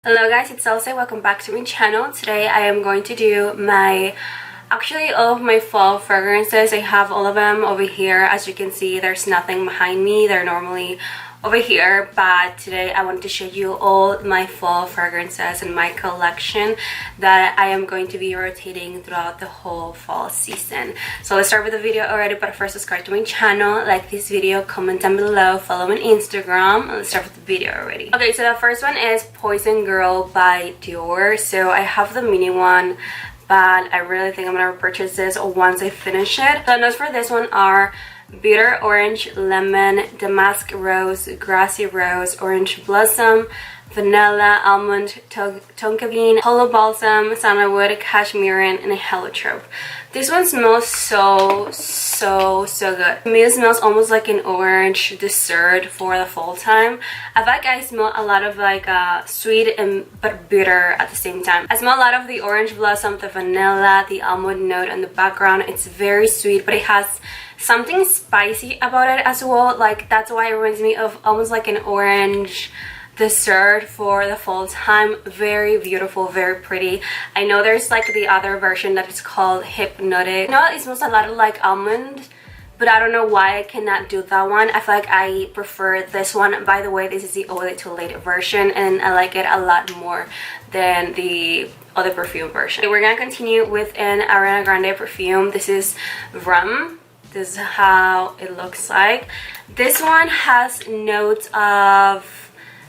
Hello guys, it's Elsa. Welcome back to my channel. Today I am going to do all of my fall fragrances. I have all of them over here. As you can see, there's nothing behind me. They're normally over here, but today I wanted to show you all my fall fragrances in my collection that I am going to be rotating throughout the whole fall season. So let's start with the video already, but first subscribe to my channel, like this video, comment down below, follow me on Instagram. Let's start with the video already. Okay, so the first one is Poison Girl by Dior. So I have the mini one, but I really think I'm gonna purchase this once I finish it. The notes for this one are bitter orange, lemon, damask rose, grassy rose, orange blossom, vanilla, almond, tonka bean, hollow balsam, sandalwood, cashmere, and a heliotrope. This one smells so good. To me, it smells almost like an orange dessert for the fall time. I feel like I smell a lot of sweet but bitter at the same time. I smell a lot of the orange blossom, the vanilla, the almond note in the background. It's very sweet, but it has something spicy about it as well. Like, that's why it reminds me of almost like an orange dessert for the fall time. Very beautiful, very pretty. I know there's like the other version that is called Hypnotic. You know, it smells a lot of like almond, but I don't know why I cannot do that one. I feel like I prefer this one. By the way, this is the Eau de Toilette version, and I like it a lot more than the other perfume version. Okay, we're gonna continue with an Ariana Grande perfume. This is Rum. This is how it looks like. This one has notes of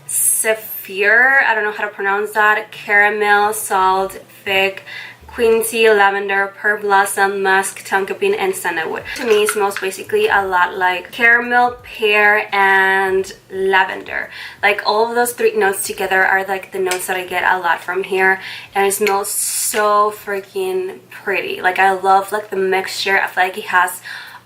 Sapphire, I don't know how to pronounce that, caramel, salt, fig, quincy, lavender, pearl blossom, musk, tonka bean, and sandalwood. To me, it smells basically a lot like caramel, pear, and lavender. Like, all of those three notes together are like the notes that I get a lot from here, and it smells so freaking pretty. Like, I love like the mixture. I feel like it has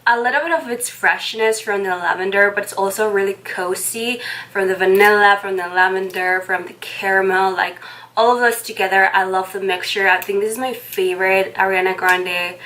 a little bit of its freshness from the lavender, but it's also really cozy from the vanilla, from the lavender, from the caramel. Like, all of those together, I love the mixture. I think this is my favorite Ariana Grande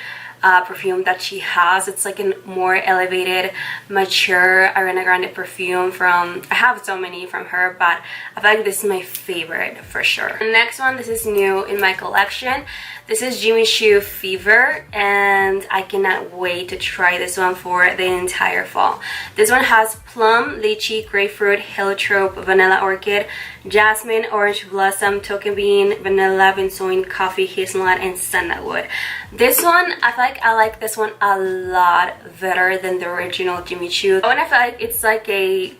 perfume that she has. It's like a more elevated, mature Ariana Grande perfume from, I have so many from her, but I feel like this is my favorite for sure. The next one, this is new in my collection. This is Jimmy Choo Fever, and I cannot wait to try this one for the entire fall. This one has plum, lychee, grapefruit, heliotrope, vanilla orchid, jasmine, orange blossom, tonka bean, vanilla, benzoin, coffee, hazelnut, and sandalwood. This one, I feel like I like this one a lot better than the original Jimmy Choo. And I feel like it's like a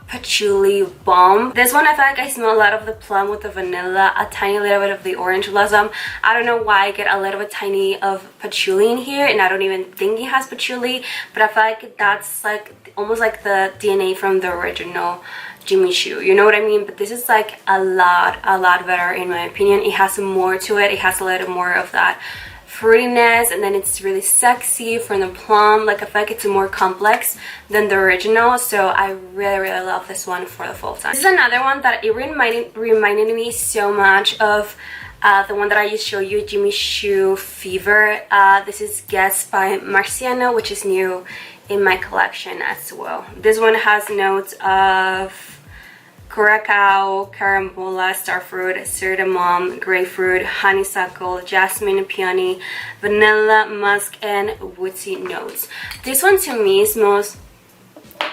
patchouli bomb. This one, I feel like I smell a lot of the plum with the vanilla, a tiny little bit of the orange blossom. I don't know why I get a little bit tiny of patchouli in here, and I don't even think it has patchouli, but I feel like that's like almost like the DNA from the original Jimmy Choo, you know what I mean? But this is like a lot better in my opinion. It has more to it. It has a little more of that fruitiness, and then it's really sexy from the plum. Like, I feel like it's more complex than the original, so I really love this one for the fall time. This is another one that it reminded me so much of the one that I used to show you, Jimmy Choo Fever. This is Guess by Marciano, which is new in my collection as well. This one has notes of curacao, carambola, starfruit, cardamom, grapefruit, honeysuckle, jasmine, peony, vanilla, musk, and woodsy notes. This one to me smells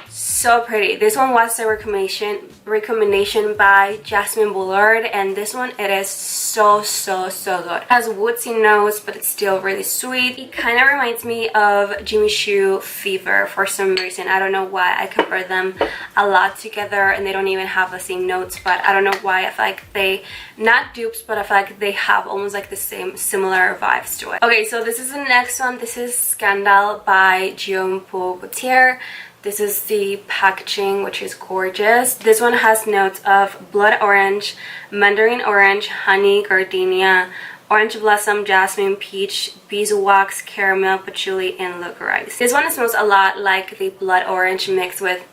so pretty. This one was a recommendation by Jasmine Bullard, and this one, it is so good. It has woodsy notes, but it's still really sweet. It kind of reminds me of Jimmy Choo Fever for some reason. I don't know why. I compare them a lot together, and they don't even have the same notes, but I don't know why. I feel like they, not dupes, but I feel like they have almost like the same similar vibes to it. Okay, so this is the next one. This is Scandal by Gaultier. This is the packaging, which is gorgeous. This one has notes of blood orange, mandarin orange, honey, gardenia, orange blossom, jasmine, peach, beeswax, caramel, patchouli, and licorice. This one smells a lot like the blood orange mixed with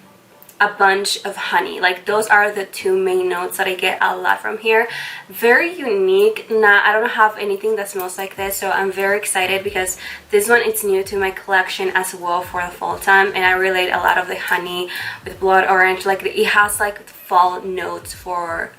a bunch of honey. Like, those are the two main notes that I get a lot from here. Very unique. I don't have anything that smells like this, so I'm very excited because this one is new to my collection as well for the fall time, and I relate a lot of the honey with blood orange. Like, it has like fall notes for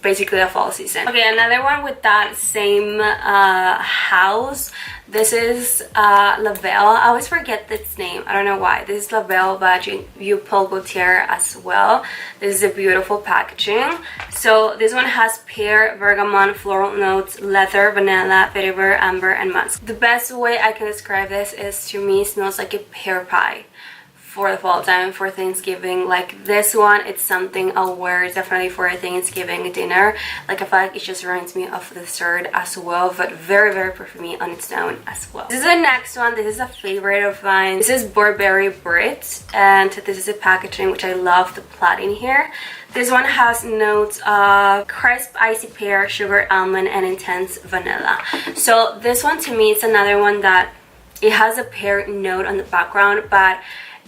basically a fall season. Okay, another one with that same house. This is Lavelle. I always forget this name. I don't know why. This is Lavelle, but you pull Gaultier as well. This is a beautiful packaging. So this one has pear, bergamot, floral notes, leather, vanilla, vetiver, amber, and musk. The best way I can describe this is, to me, it smells like a pear pie for the fall time, for Thanksgiving. Like this one, it's something I'll wear definitely for a Thanksgiving dinner. Like I feel like it just reminds me of the dessert as well, but very, very perfumey on its own as well. This is the next one. This is a favorite of mine. This is Burberry Brit, and this is a packaging which I love the plaid here. This one has notes of crisp icy pear, sugar almond, and intense vanilla. So this one, to me, it's another one that it has a pear note on the background, but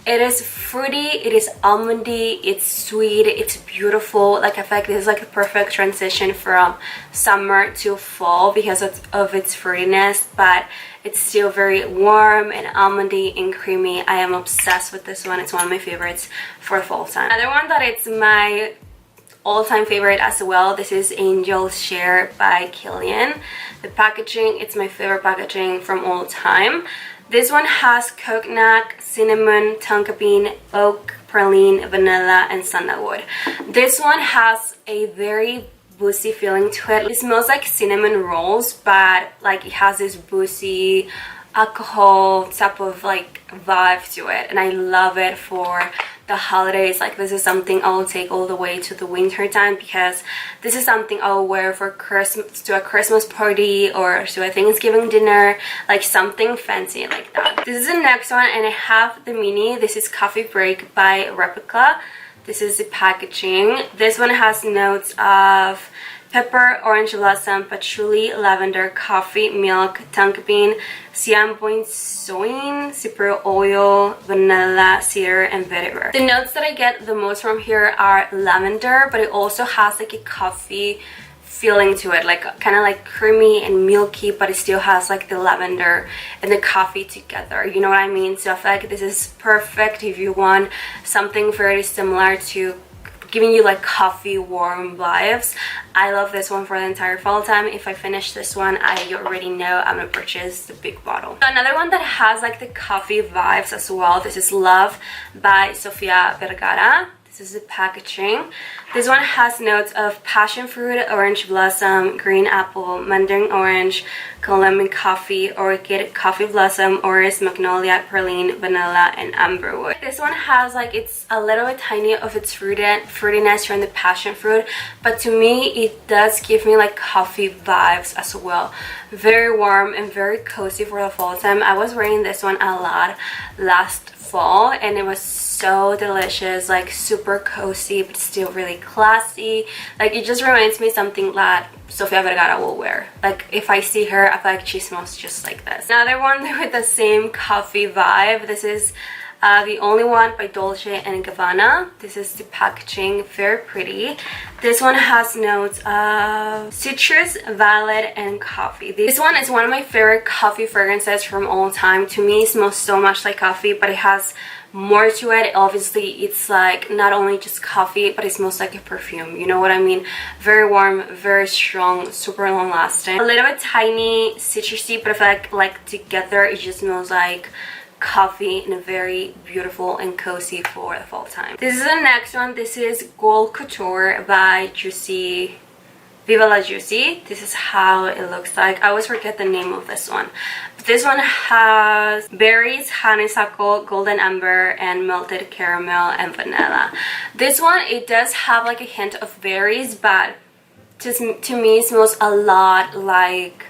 it is fruity, it is almondy, it's sweet, it's beautiful. Like I feel like this is like a perfect transition from summer to fall because of its fruitiness, but it's still very warm and almondy and creamy. I am obsessed with this one. It's one of my favorites for fall time. Another one that it's my all-time favorite as well. This is Angel's Share by Killian. The packaging, it's my favorite packaging from all time. This one has coconut, cinnamon, tonka bean, oak, praline, vanilla, and sandalwood. This one has a very boozy feeling to it. It smells like cinnamon rolls, but like it has this boozy alcohol type of like vibe to it, and I love it for the holidays. Like this is something I'll take all the way to the winter time, because this is something I'll wear for Christmas, to a Christmas party or to a Thanksgiving dinner, like something fancy like that. This is the next one, and I have the mini. This is Coffee Break by Replica. This is the packaging. This one has notes of pepper, orange blossom, patchouli, lavender, coffee, milk, tonka bean, siam point soin, super oil, vanilla, cedar, and vetiver. The notes that I get the most from here are lavender, but it also has like a coffee feeling to it, like kind of like creamy and milky, but it still has like the lavender and the coffee together, you know what I mean? So I feel like this is perfect if you want something very similar to giving you like coffee warm vibes. I love this one for the entire fall time. If I finish this one, I already know I'm gonna purchase the big bottle. So another one that has like the coffee vibes as well, this is Love by Sofia Vergara. This is the packaging. This one has notes of passion fruit, orange blossom, green apple, mandarin orange, lemon coffee, orchid, coffee blossom, orris, magnolia, praline, vanilla, and amberwood. This one has like, it's a little bit tiny of its fruitiness from the passion fruit, but to me it does give me like coffee vibes as well. Very warm and very cozy for the fall time. I was wearing this one a lot last fall, and it was so delicious, like super cozy but still really classy. Like it just reminds me something that Sofia Vergara will wear. Like if I see her, I feel like she smells just like this. Another one with the same coffee vibe. This is The Only One by Dolce and Gabbana. This is the packaging, very pretty. This one has notes of citrus, violet, and coffee. This one is one of my favorite coffee fragrances from all time. To me, it smells so much like coffee, but it has more to it. Obviously, it's like not only just coffee, but it smells like a perfume, you know what I mean? Very warm, very strong, super long lasting. A little bit tiny, citrusy, but I feel like together it just smells like coffee and very beautiful and cozy for the fall time. This is the next one. This is Gold Couture by Juicy, Viva La Juicy. This is how it looks like. I always forget the name of this one. But this one has berries, honeysuckle, golden amber, and melted caramel and vanilla. This one, it does have like a hint of berries, but to me it smells a lot like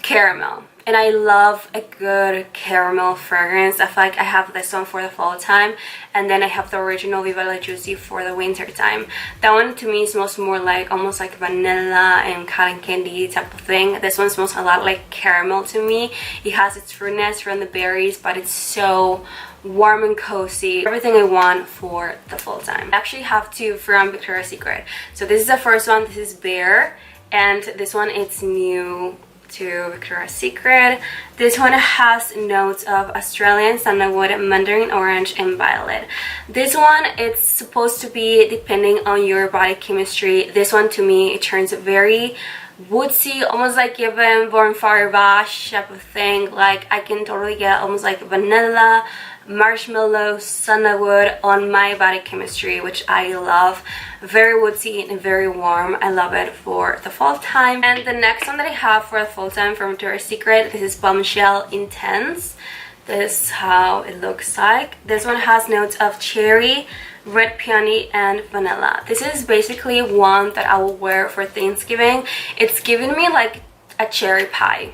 caramel. And I love a good caramel fragrance. I feel like I have this one for the fall time, and then I have the original Viva La Juicy for the winter time. That one to me smells more like almost like vanilla and cotton candy type of thing. This one smells a lot like caramel to me. It has its fruitiness from the berries, but it's so warm and cozy. Everything I want for the fall time. I actually have two from Victoria's Secret. So this is the first one. This is Bear, and this one it's new. to Victoria's Secret. This one has notes of Australian sandalwood, mandarin orange, and violet. This one, it's supposed to be depending on your body chemistry. This one, to me, it turns very woodsy, almost like even Born Fire-Bash type of thing. Like I can totally get almost like vanilla, marshmallow, sandalwood on my body chemistry, which I love. Very woodsy and very warm. I love it for the fall time. And the next one that I have for the fall time from Victoria's Secret, this is Bombshell Intense. This is how it looks like. This one has notes of cherry, red peony, and vanilla. This is basically one that I will wear for Thanksgiving. It's giving me like a cherry pie.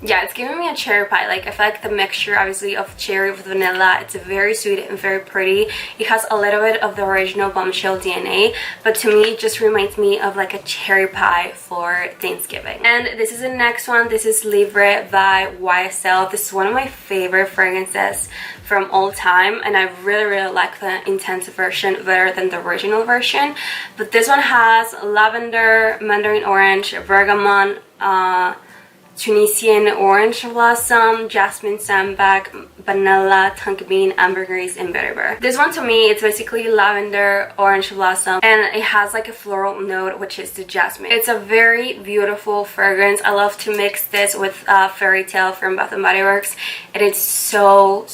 Yeah, it's giving me a cherry pie. Like I feel like the mixture obviously of cherry with vanilla, it's very sweet and very pretty. It has a little bit of the original Bombshell DNA, but to me it just reminds me of like a cherry pie for Thanksgiving. And this is the next one. This is Libre by YSL. This is one of my favorite fragrances from all time, and I really like the intense version better than the original version. But this one has lavender, mandarin orange, bergamot, Tunisian orange blossom, jasmine sambac, vanilla, tonka bean, ambergris, and bitterbur. This one to me, it's basically lavender, orange blossom, and it has like a floral note, which is the jasmine. It's a very beautiful fragrance. I love to mix this with Fairy Tale from Bath & Body Works. It is so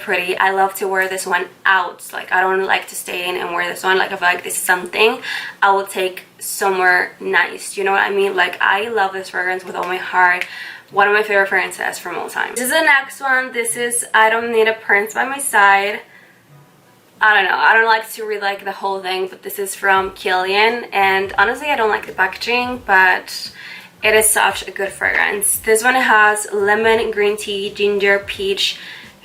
pretty. I love to wear this one out. Like I don't like to stay in and wear this one. Like I feel like this is something I will take somewhere nice, you know what I mean? Like I love this fragrance with all my heart. One of my favorite fragrances from all time. This is the next one. This is I Don't Need a Prince by My Side. I don't know, I don't like to read like the whole thing, but this is from Killian, and honestly I don't like the packaging, but it is such a good fragrance. This one has lemon, green tea, ginger, peach,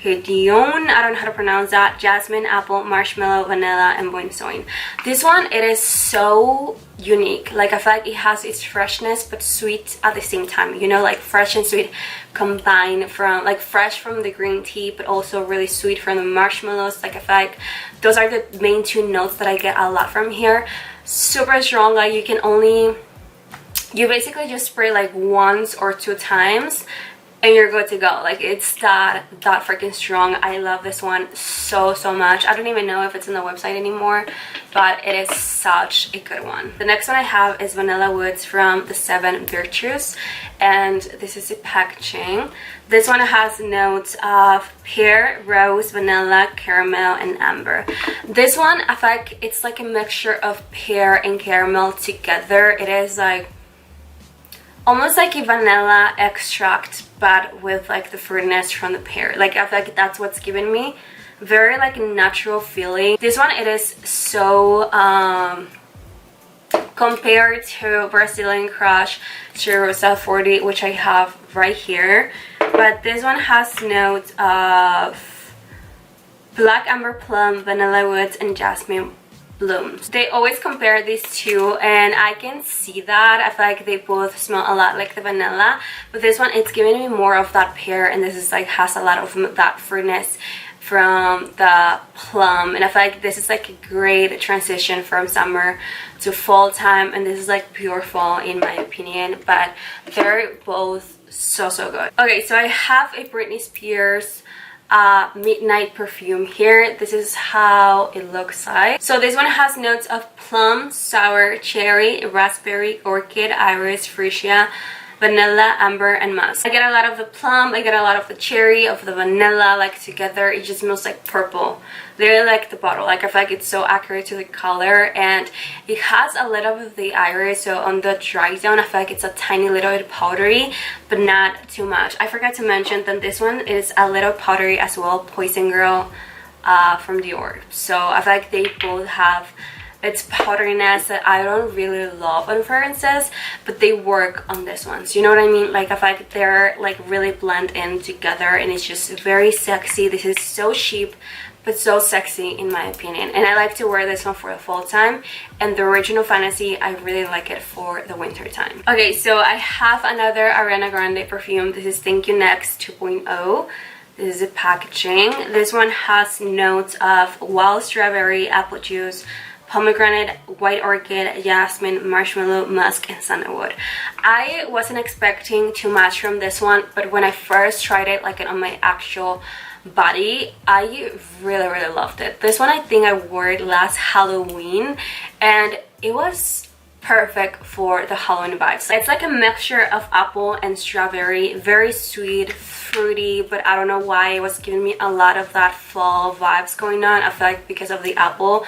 Dion, I don't know how to pronounce that, jasmine, apple, marshmallow, vanilla, and boinsoin. This one, it is so unique. Like I feel like it has its freshness but sweet at the same time, you know, like fresh and sweet combined, from like fresh from the green tea but also really sweet from the marshmallows. Like I feel like those are the main two notes that I get a lot from here. Super strong. Like you basically just spray like once or two times and you're good to go. Like it's that freaking strong. I love this one so much. I don't even know if it's on the website anymore, but it is such a good one. The next one I have is Vanilla Woods from the 7 Virtues, and this is the packaging. This one has notes of pear, rose, vanilla, caramel, and amber. This one I feel like it's like a mixture of pear and caramel together. It is like almost like a vanilla extract but with like the fruitiness from the pear. Like I feel like that's what's given me very like natural feeling. This one, it is so compared to Brazilian Crush Cheirosa 40, which I have right here, but this one has notes of black amber plum, vanilla woods, and jasmine blooms. They always compare these two, and I can see that. I feel like they both smell a lot like the vanilla, but this one, it's giving me more of that pear, and this is like has a lot of that fruitiness from the plum. And I feel like this is like a great transition from summer to fall time, and this is like pure fall in my opinion, but they're both so good. Okay, so I have a Britney Spears midnight perfume here. This is how it looks like. So this one has notes of plum, sour, cherry, raspberry, orchid, iris, freesia, vanilla, amber, and musk. I get a lot of the plum, I get a lot of the cherry, of the vanilla, like together. It just smells like purple. Really like the bottle. Like I feel like it's so accurate to the color, and it has a little bit of the iris, so on the dry zone I feel like it's a tiny little bit powdery, but not too much. I forgot to mention that this one is a little powdery as well, Poison Girl from Dior. So I feel like they both have its powderiness that I don't really love on fragrances, but they work on this one. So you know what I mean? Like I feel like they're like really blend in together, and it's just very sexy. This is so cheap but so sexy in my opinion, and I like to wear this one for the fall time, and the Original Fantasy, I really like it for the winter time. Okay, so I have another Ariana Grande perfume. This is Thank You Next 2.0. This is the packaging. This one has notes of wild strawberry, apple juice, pomegranate, white orchid, jasmine, marshmallow, musk, and sandalwood. I wasn't expecting too much from this one, but when I first tried it, like on my actual body, I really loved it. This one, I think I wore it last Halloween, and it was perfect for the Halloween vibes. It's like a mixture of apple and strawberry, very sweet, fruity, but I don't know why it was giving me a lot of that fall vibes going on. I feel like because of the apple,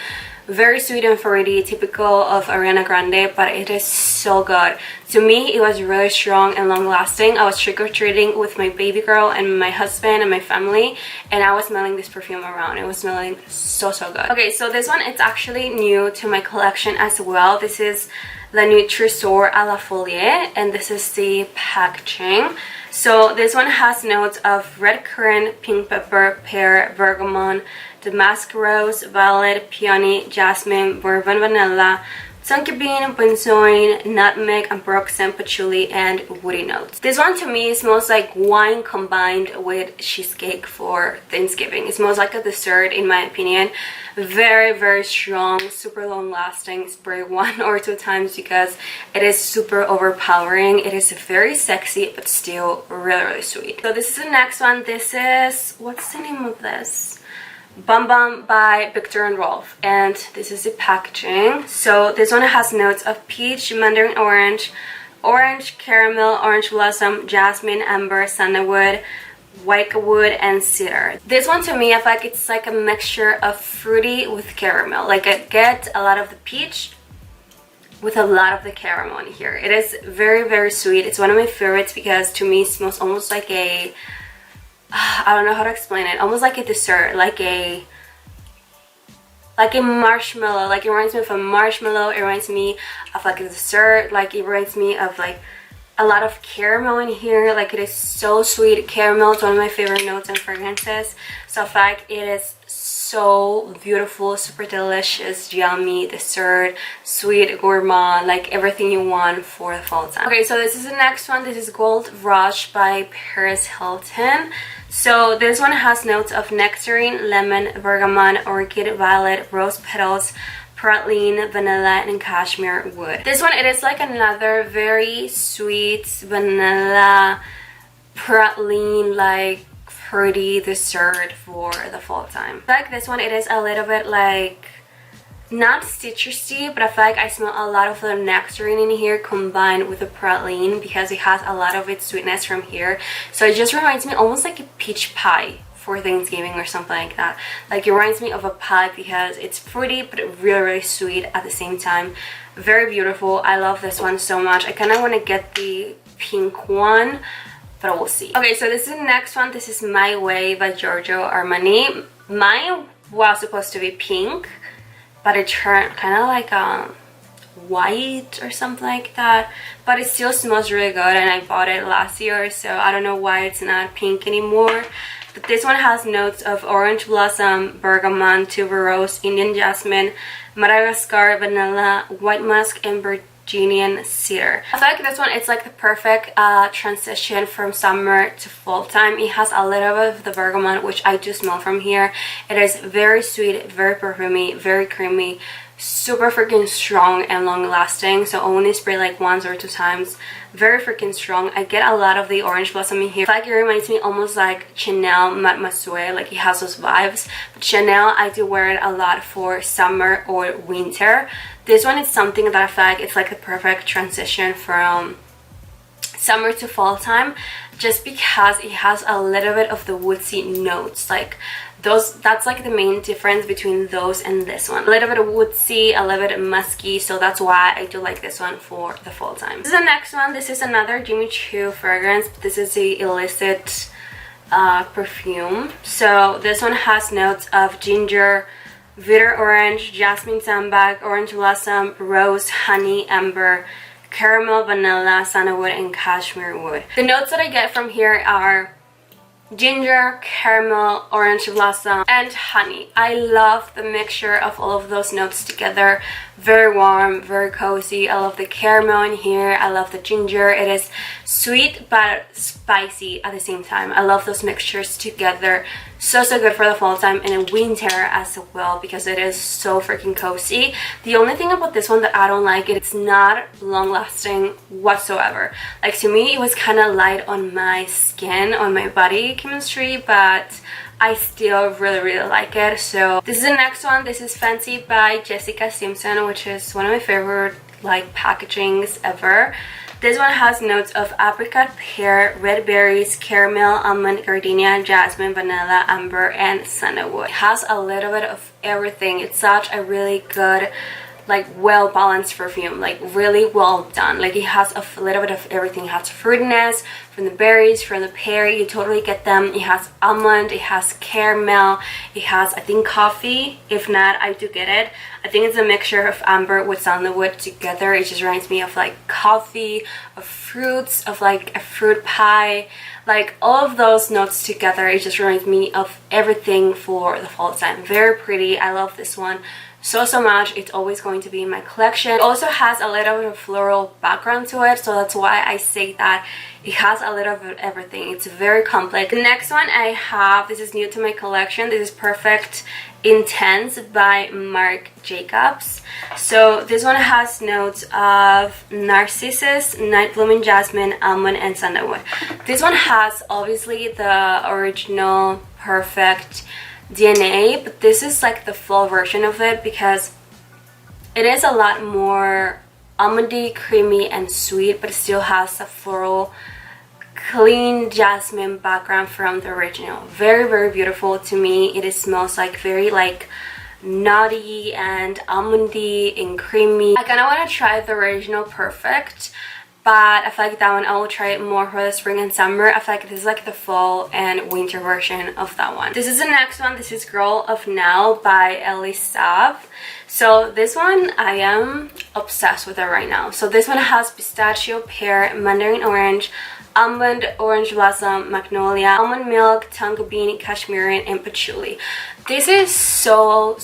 very sweet and fruity, typical of Ariana Grande, but it is so good. To me, it was really strong and long lasting. I was trick-or-treating with my baby girl and my husband and my family, and I was smelling this perfume around. It was smelling so good. Okay, so this one, it's actually new to my collection as well. This is the new Trousseau à la Folie, and this is the packaging. So this one has notes of red currant, pink pepper, pear, bergamot, damask rose, violet, peony, jasmine, bourbon vanilla, tonka bean, benzoin, nutmeg, ambroxan, patchouli, and woody notes. This one to me smells like wine combined with cheesecake for Thanksgiving. It smells like a dessert in my opinion. Very strong, super long lasting. Spray 1 or 2 times because it is super overpowering. It is very sexy but still really sweet. So this is the next one. This is, what's the name of this? Bum Bum by Viktor and Rolf, and this is the packaging. So this one has notes of peach, mandarin orange, orange caramel, orange blossom, jasmine, amber, sandalwood, white wood, and cedar. This one to me, I feel like it's like a mixture of fruity with caramel. Like I get a lot of the peach with a lot of the caramel in here. It is very sweet. It's one of my favorites because to me it smells almost like a, I don't know how to explain it, almost like a dessert, like a marshmallow. Like it reminds me of a marshmallow. It reminds me of like a dessert. Like it reminds me of like a lot of caramel in here. Like it is so sweet. Caramel is one of my favorite notes and fragrances, so I feel like it is so beautiful, super delicious, yummy, dessert, sweet, gourmand, like everything you want for the fall time. Okay, so this is the next one. This is Gold Rush by Paris Hilton. So this one has notes of nectarine, lemon, bergamot, orchid, violet, rose petals, praline, vanilla, and cashmere wood. This one, it is like another very sweet vanilla praline, like pretty dessert for the fall time. Like this one, it is a little bit like not citrusy, but I feel like I smell a lot of the nectarine in here combined with the praline because it has a lot of its sweetness from here. So it just reminds me almost like a peach pie for Thanksgiving or something like that. Like it reminds me of a pie because it's fruity but really sweet at the same time. Very beautiful. I love this one so much. I kind of want to get the pink one, but we'll see. Okay, so this is the next one. This is My Way by Giorgio Armani. Mine was supposed to be pink, but it turned kind of like white or something like that, but it still smells really good, and I bought it last year, so I don't know why it's not pink anymore. But this one has notes of orange blossom, bergamot, tuberose, Indian jasmine, Madagascar, vanilla, white musk, and Virginian cedar. I feel like this one, it's like the perfect transition from summer to fall time. It has a little bit of the bergamot, which I do smell from here. It is very sweet, very perfumey, very creamy, super freaking strong and long lasting. So I only spray like once or 2 times. Very freaking strong. I get a lot of the orange blossom in here. I feel like it reminds me almost like Chanel Mademoiselle. Like it has those vibes. But Chanel, I do wear it a lot for summer or winter. This one is something that I feel like it's like the perfect transition from summer to fall time, just because it has a little bit of the woodsy notes. Like those, that's like the main difference between those and this one. A little bit of woodsy, a little bit musky, so that's why I do like this one for the fall time. This is the next one. This is another Jimmy Choo fragrance. This is the Illicit perfume. So this one has notes of ginger, bitter orange, jasmine sambac, orange blossom, rose, honey, amber, caramel, vanilla, sandalwood, and cashmere wood. The notes that I get from here are ginger, caramel, orange blossom, and honey. I love the mixture of all of those notes together. Very warm, very cozy. I love the caramel in here. I love the ginger. It is sweet but spicy at the same time. I love those mixtures together. So good for the fall time and in winter as well, because it is so freaking cozy. The only thing about this one that I don't like, it's not long lasting whatsoever. Like, to me it was kind of light on my skin, on my body chemistry, but I still really like it. So this is the next one. This is Fancy by Jessica Simpson, which is one of my favorite like packagings ever. This one has notes of apricot, pear, red berries, caramel, almond, gardenia, jasmine, vanilla, amber, and sandalwood. It has a little bit of everything. It's such a really good, like, well balanced perfume, like really well done. Like, it has a little bit of everything. It has fruitiness from the berries, from the pear, you totally get them. It has almond, it has caramel, it has, I think, coffee. If not, I do get it. I think it's a mixture of amber with sandalwood together. It just reminds me of like coffee, of fruits, of like a fruit pie, like all of those notes together. It just reminds me of everything for the fall time. Very pretty. I love this one so much. It's always going to be in my collection. It also has a little bit of floral background to it, so that's why I say that it has a little bit of everything. It's very complex. The next one I have, this is new to my collection. This is Perfect Intense by Marc Jacobs. So this one has notes of narcissus, night blooming jasmine, almond, and sandalwood. This one has obviously the original Perfect DNA, but this is like the full version of it because it is a lot more almondy, creamy, and sweet, but it still has a floral, clean jasmine background from the original. Very beautiful to me. It smells like very like nutty and almondy and creamy. I kind of want to try the original Perfect, but I feel like that one I will try it more for the spring and summer. I feel like this is like the fall and winter version of that one. This is the next one. This is Girl of Now by Ellie Saab. So this one, I am obsessed with it right now. So this one has pistachio, pear, mandarin orange, almond, orange blossom, magnolia, almond milk, tonka bean, cashmere, and patchouli. This is so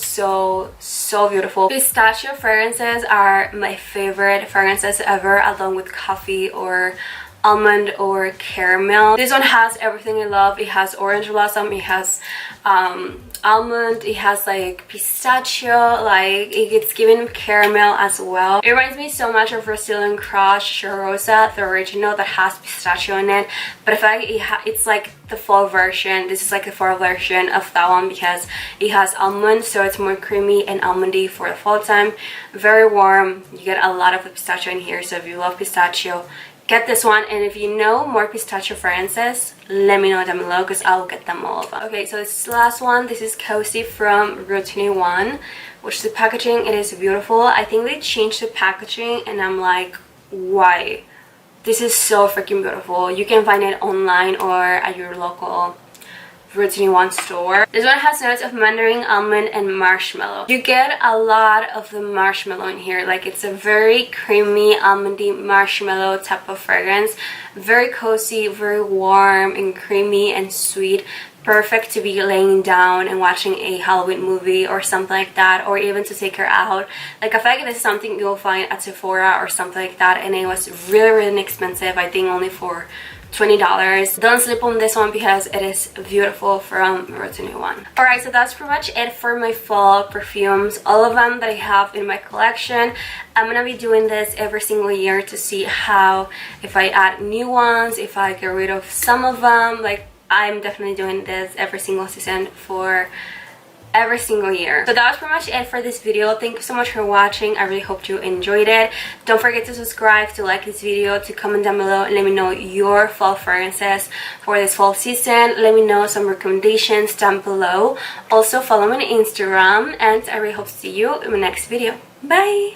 beautiful. Pistachio fragrances are my favorite fragrances ever, along with coffee or almond or caramel. This one has everything I love. It has orange blossom, it has almond, it has like pistachio, like it's given caramel as well. It reminds me so much of Brazilian Crush Rosa, the original that has pistachio in it, but I feel like it's like the fall version. This is like the fall version of that one because it has almond, so it's more creamy and almondy for the fall time. Very warm. You get a lot of the pistachio in here, so if you love pistachio, get this one. And if you know more pistachio fragrances, let me know down below because I'll get them all of them. Okay, so this is the last one. This is Cozy from Rue 21, which the packaging, it is beautiful. I think they changed the packaging and I'm like, why? This is so freaking beautiful. You can find it online or at your local Rue 21 store. This one has notes of mandarin, almond, and marshmallow. You get a lot of the marshmallow in here. Like, it's a very creamy, almondy marshmallow type of fragrance. Very cozy, very warm and creamy and sweet. Perfect to be laying down and watching a Halloween movie or something like that, or even to take her out. Like, I feel like this is something you'll find at Sephora or something like that, and it was really inexpensive. I think only for $20. Don't sleep on this one because it is beautiful from Rue 21. Alright, so that's pretty much it for my fall perfumes. All of them that I have in my collection. I'm gonna be doing this every single year to see how, if I add new ones, if I get rid of some of them. Like, I'm definitely doing this every single season for every single year. So that was pretty much it for this video. Thank you so much for watching. I really hope you enjoyed it. Don't forget to subscribe, to like this video, to comment down below and let me know your fall fragrances for this fall season. Let me know some recommendations down below. Also follow me on Instagram, and I really hope to see you in my next video. Bye!